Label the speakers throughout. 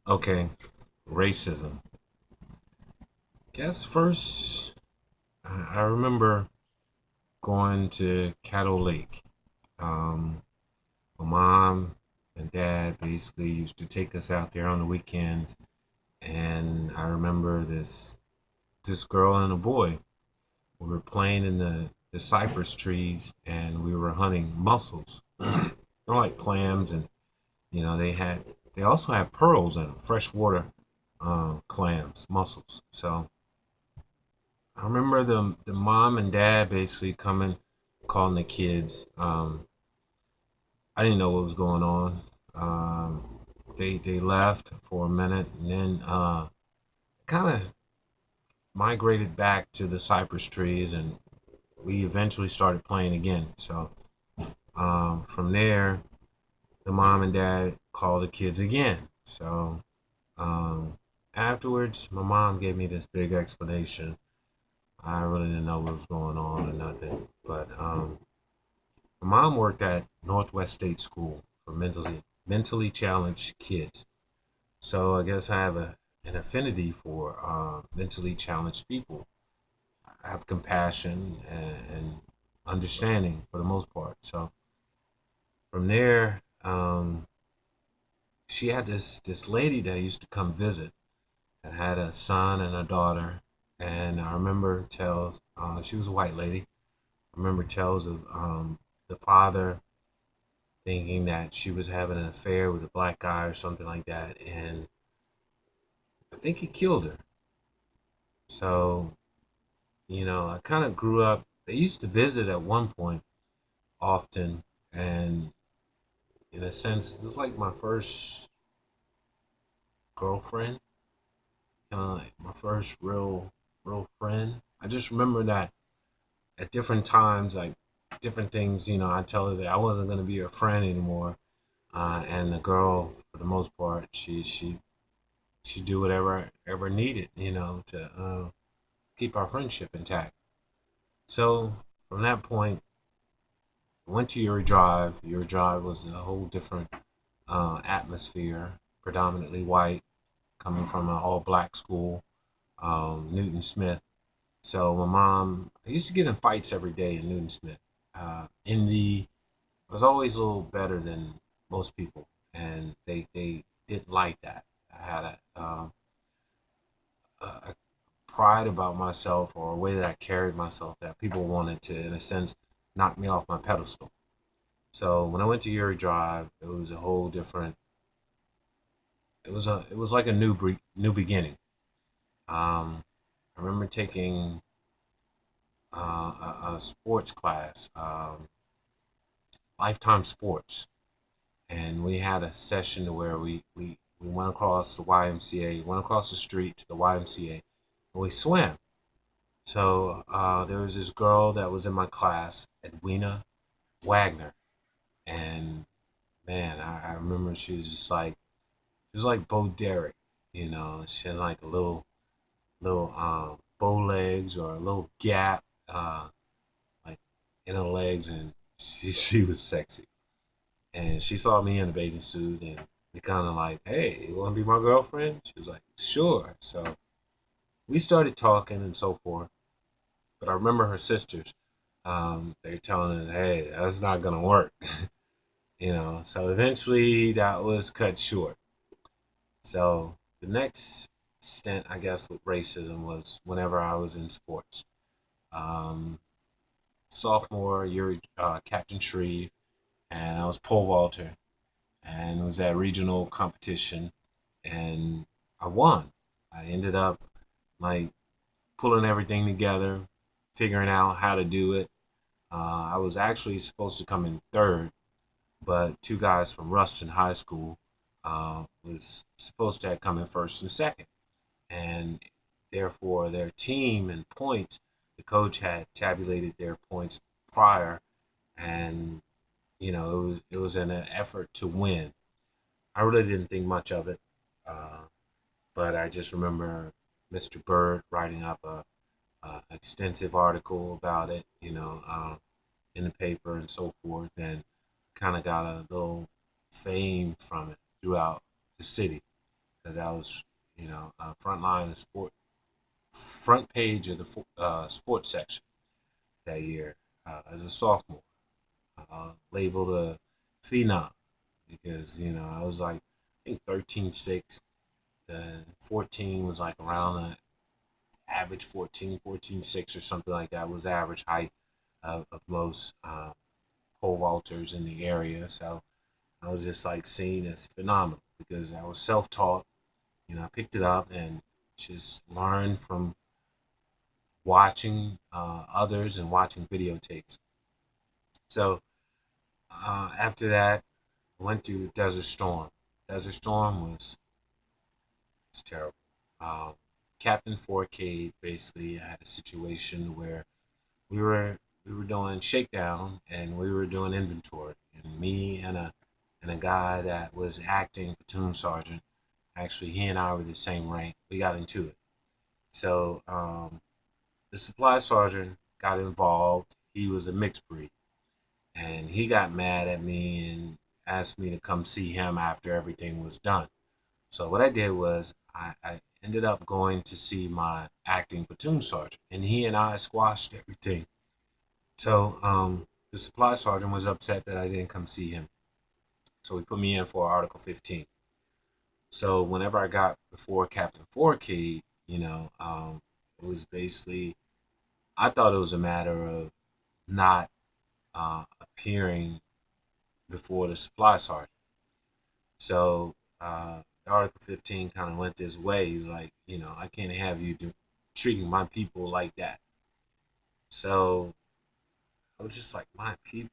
Speaker 1: Okay, racism. Guess first, I remember going to Caddo Lake. Um, my mom and dad basically used to take us out there on the weekend, and I remember this girl and a boy. We were playing in the cypress trees, and we were hunting mussels. They're like clams, and they also have pearls in them, freshwater clams, mussels. So I remember the mom and dad basically coming, calling the kids. I didn't know what was going on. They left for a minute and then kind of migrated back to the cypress trees, and we eventually started playing again. So from there, the mom and dad called the kids again. So um, afterwards, my mom gave me this big explanation. I really didn't know what was going on or nothing, but my mom worked at Northwest State School for mentally challenged kids. So I guess I have an affinity for mentally challenged people. I have compassion and understanding for the most part. So from there, she had this lady that used to come visit that had a son and a daughter. And I remember tells she was a white lady. I remember tells of the father thinking that she was having an affair with a black guy or something like that, and I think he killed her. So, I kind of grew up. They used to visit at one point often, and in a sense, it was like my first girlfriend, kind of like my first real friend. I just remember that at different times, like different things, I tell her that I wasn't going to be her friend anymore, and the girl, for the most part, she do whatever ever needed, to keep our friendship intact. So from that point, I went to Uri Drive. Uri Drive was a whole different atmosphere, predominantly white, coming from an all black school, Newton Smith. So my mom, I used to get in fights every day in Newton Smith. Indy was always a little better than most people, and they didn't like that. I had a pride about myself or a way that I carried myself that people wanted to, in a sense, knock me off my pedestal. So when I went to Uri Drive, it was a whole different. It was like a new beginning. I remember taking a sports class, Lifetime Sports, and we had a session to where we went across the YMCA, went across the street to the YMCA, and we swam. So there was this girl that was in my class, Edwina Wagner, and man, I remember she was like Bo Derek, she had like a little bow legs or a little gap like in her legs, and she was sexy. And she saw me in a bathing suit, and we kind of like, hey, you want to be my girlfriend? She was like, sure. So we started talking and so forth. But I remember her sisters. They're telling her, hey, that's not gonna work. So eventually that was cut short. So the next stint, I guess, with racism was whenever I was in sports. Um, Sophomore year, Captain Shreve, and I was pole vaulter, and it was that regional competition, and I won. I ended up like pulling everything together, figuring out how to do it. I was actually supposed to come in third, but two guys from Ruston High School was supposed to have come in first and second, and therefore their team and points, the coach had tabulated their points prior, and it was an effort to win. I really didn't think much of it, uh, but I just remember Mr. Bird writing up a extensive article about it, in the paper and so forth, and kind of got a little fame from it throughout the city. because I was, front line of sport, front page of the sports section that year as a sophomore, labeled a phenom because I was like I think 13.6. The 14 was like around the average 14.6 or something like that was the average height of most pole vaulters in the area. So I was just like seen as phenomenal because I was self-taught. I picked it up and just learned from watching others and watching videotapes. So after that, I went through Desert Storm. Desert Storm was terrible. Um, Captain 4K basically had a situation where we were we were doing shakedown and we were doing inventory, and me and a guy that was acting platoon sergeant. Actually, he and I were the same rank. We got into it. So the supply sergeant got involved. He was a mixed breed, and he got mad at me and asked me to come see him after everything was done. So what I did was I ended up going to see my acting platoon sergeant, and he and I squashed everything. So the supply sergeant was upset that I didn't come see him, so he put me in for Article 15. So whenever I got before Captain 4K, it was basically I thought it was a matter of not appearing before the supply sergeant. So Article 15 kind of went this way, like I can't have you treating my people like that. So I was just like my people.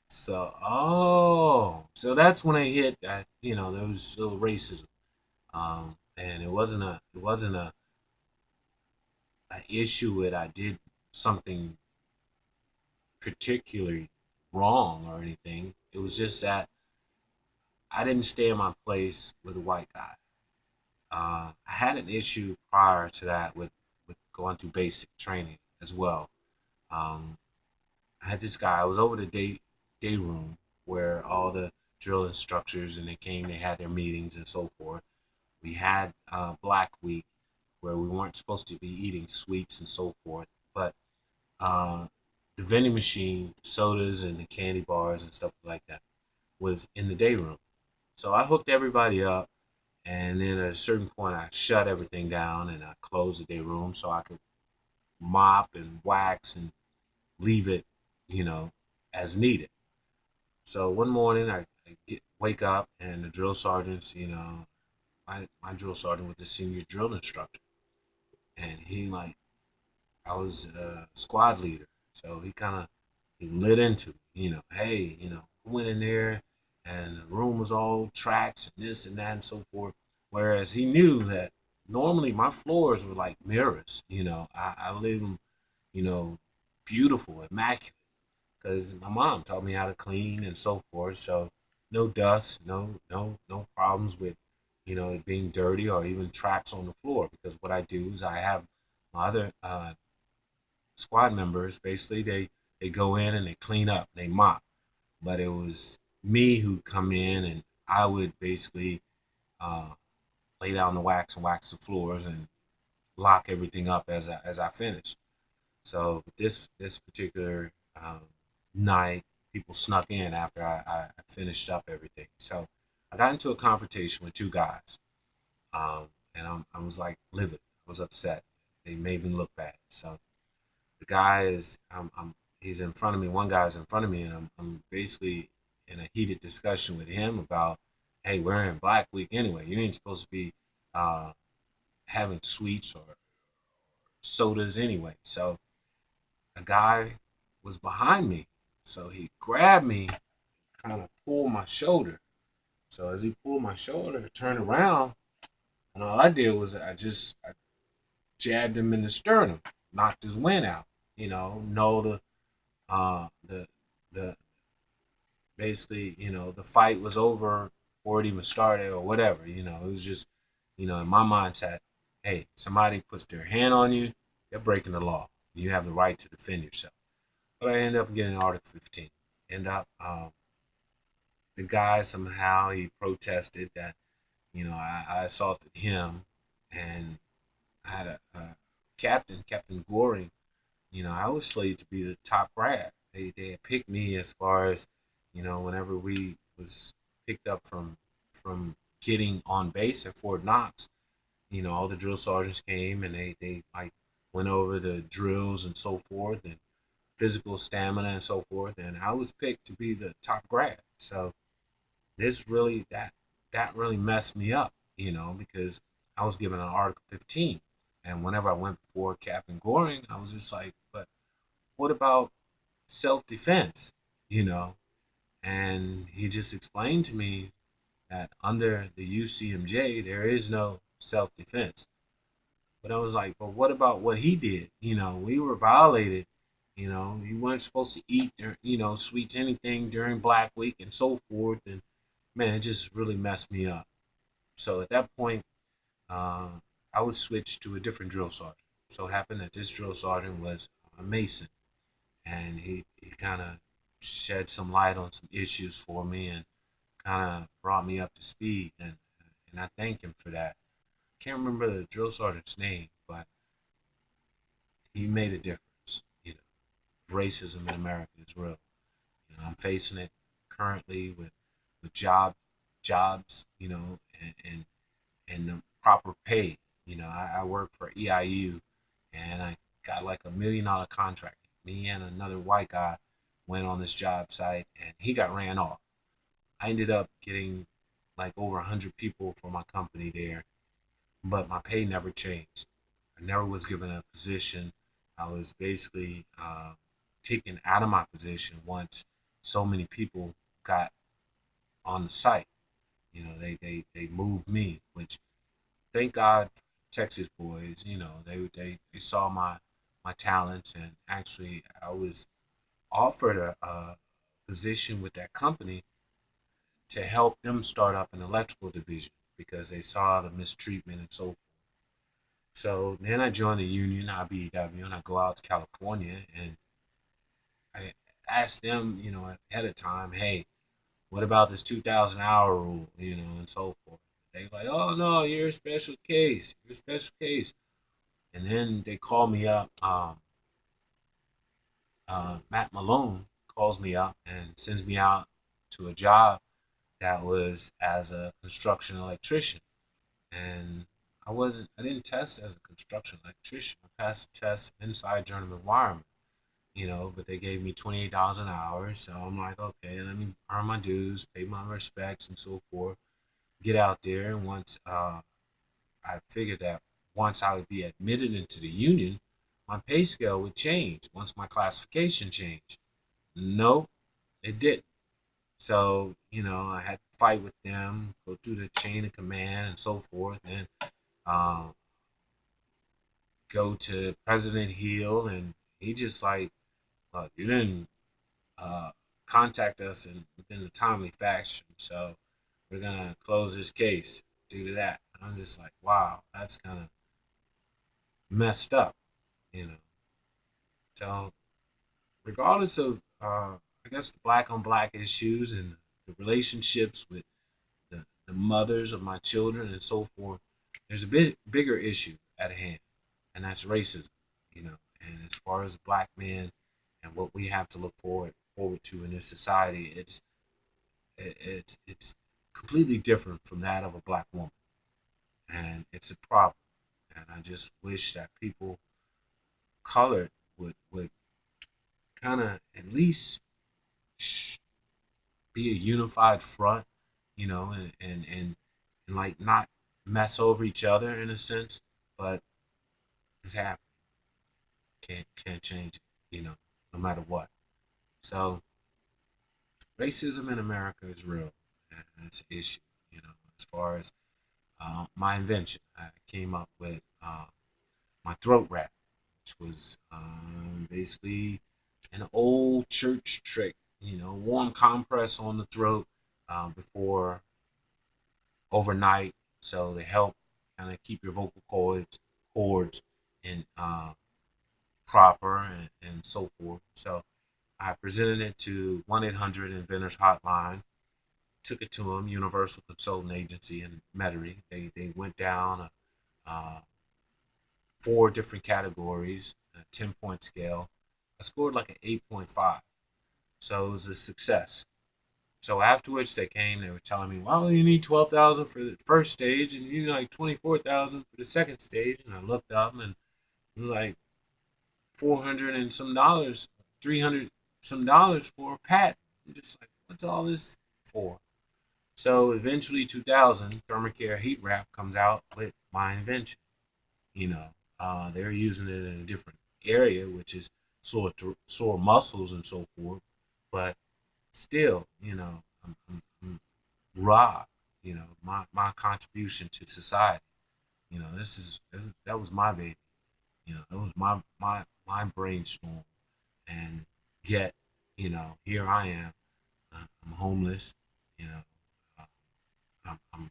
Speaker 1: So so that's when I hit that there was little racism, and it wasn't a issue that I did something particularly wrong or anything. It was just that I didn't stay in my place with a white guy. I had an issue prior to that with going through basic training as well. Um, I had this guy. I was over the day room where all the drill instructors and they had their meetings and so forth. We had Black Week where we weren't supposed to be eating sweets and so forth, but uh, the vending machine, sodas and the candy bars and stuff like that was in the day room. So I hooked everybody up, and then at a certain point, I shut everything down and I closed the day room so I could mop and wax and leave it, you know, as needed. So one morning wake up and the drill sergeant's, my drill sergeant was the senior drill instructor, and I was a squad leader, so he lit into me, hey, went in there, and the room was all tracks and this and that and so forth. Whereas he knew that normally my floors were like mirrors, I leave them, you know, beautiful, immaculate, because my mom taught me how to clean and so forth. So no dust, no problems with, it being dirty or even tracks on the floor. Because what I do is I have my other squad members basically they go in and they clean up, they mop. But it was me who'd come in and I would basically uh, lay down the wax and wax the floors and lock everything up as I finished. So this particular night, people snuck in after I finished up everything. So I got into a confrontation with two guys, and I was like livid. I was upset. They made me look bad. So the guy is he's in front of me. One guy's in front of me, and I'm basically in a heated discussion with him about, hey, we're in Black Week anyway. You ain't supposed to be uh, having sweets or sodas anyway. So a guy was behind me, so he grabbed me, kind of pulled my shoulder. So as he pulled my shoulder, I turned around, and all I did was I jabbed him in the sternum, knocked his wind out. No the the basically, the fight was over before it even started or whatever. It was just, in my mindset, hey, somebody puts their hand on you, they're breaking the law. You have the right to defend yourself. But I ended up getting Article 15. End up the guy somehow he protested that I assaulted him, and I had a Captain Goring. I was slated to be the top grad. They had picked me as far as whenever we was picked up from getting on base at Fort Knox. All the drill sergeants came and they like went over the drills and so forth and physical stamina and so forth. And I was picked to be the top grad. So this really that really messed me up, because I was given an Article 15. And whenever I went before Captain Goring, I was just like, but what about self defense? You know? And he just explained to me that under the UCMJ there is no self defense. But I was like, but what about what he did? We were violated. You weren't supposed to eat, sweets, anything during Black Week and so forth. And man, it just really messed me up. So at that point, uh, I was switched to a different drill sergeant. So it happened that this drill sergeant was a Mason, and he kind of shed some light on some issues for me and kind of brought me up to speed. And I thank him for that. Can't remember the drill sergeant's name, but he made a difference. Racism in America is real. I'm facing it currently with jobs, and the proper pay. I work for EIU, and I got like $1 million contract. Me and another white guy went on this job site, and he got ran off. I ended up getting like over 100 people for my company there, but my pay never changed. I never was given a position. I was basically taken out of my position once so many people got on the site. They moved me, which thank God Texas boys, they saw my talents, and actually I was offered a position with that company to help them start up an electrical division because they saw the mistreatment and so forth. So then I joined the union, IBEW, and I go out to California and I asked them, ahead of time, hey, what about this 2,000 hour rule, and so forth. They like, oh no, you're a special case. You're a special case. And then they call me up. Matt Malone calls me up and sends me out to a job that was as a construction electrician. And I didn't test as a construction electrician. I passed the test inside journeyman wireman, but they gave me $28 an hour. So I'm like, okay, let me earn my dues, pay my respects, and so forth. Get out there, and once I figured that once I would be admitted into the union, my pay scale would change once my classification changed. No, it didn't. So, I had to fight with them, go through the chain of command and so forth, and uh, go to President Hill, and he just like, you didn't uh, contact us within a timely fashion, so we're gonna close this case due to that. And I'm just like, wow, that's kind of messed up, you know. So regardless of, I guess, the black on black issues and the relationships with the mothers of my children and so forth, there's a bit bigger issue at hand, and that's racism, And as far as black men and what we have to look forward to in this society, it's completely different from that of a black woman, and it's a problem. And I just wish that people colored would kind of at least be a unified front, and like not mess over each other in a sense. But it's happening. Can't change it, no matter what. So racism in America is real, and it's an issue. As far as my invention, I came up with my throat wrap, which was basically an old church trick. Warm compress on the throat before overnight, so they help kind of keep your vocal cords in proper and so forth. So I presented it to 1-800 Inventors Hotline, took it to them, Universal Consulting Agency in Metairie. They went down uh, 4 different categories, a 10-point scale. I scored like an 8.5, so it was a success. So afterwards, they were telling me, well, you need 12,000 for the first stage, and you need like 24,000 for the second stage. And I looked up, and it was like 400 and some dollars, 300 some dollars for a patent. I'm just like, what's all this for? So eventually, 2000, Thermacare Heat Wrap comes out with my invention. You know, they're using it in a different area, which is sore muscles and so forth. But still, I'm robbed. My contribution to society. That was my baby. That was my brainstorm, and yet, here I am. I'm homeless. You know, uh, I'm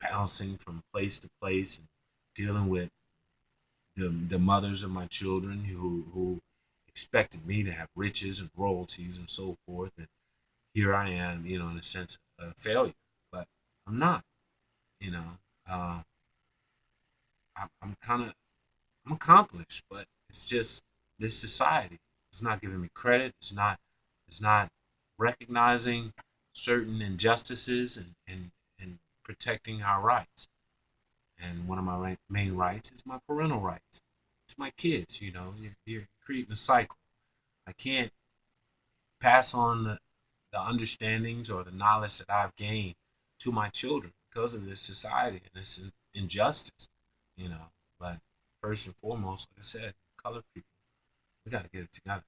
Speaker 1: bouncing from place to place and dealing with the mothers of my children who expected me to have riches and royalties and so forth. And here I am, in a sense, a failure. But I'm not. You know, uh, I'm kind of I'm accomplished, but it's just this society. It's not giving me credit. It's not recognizing certain injustices and protecting our rights. And one of my main rights is my parental rights. It's my kids. You're creating a cycle. I can't pass on the understandings or the knowledge that I've gained to my children because of this society and this injustice. You know, but first and foremost, like I said, colored people, we got to get it together.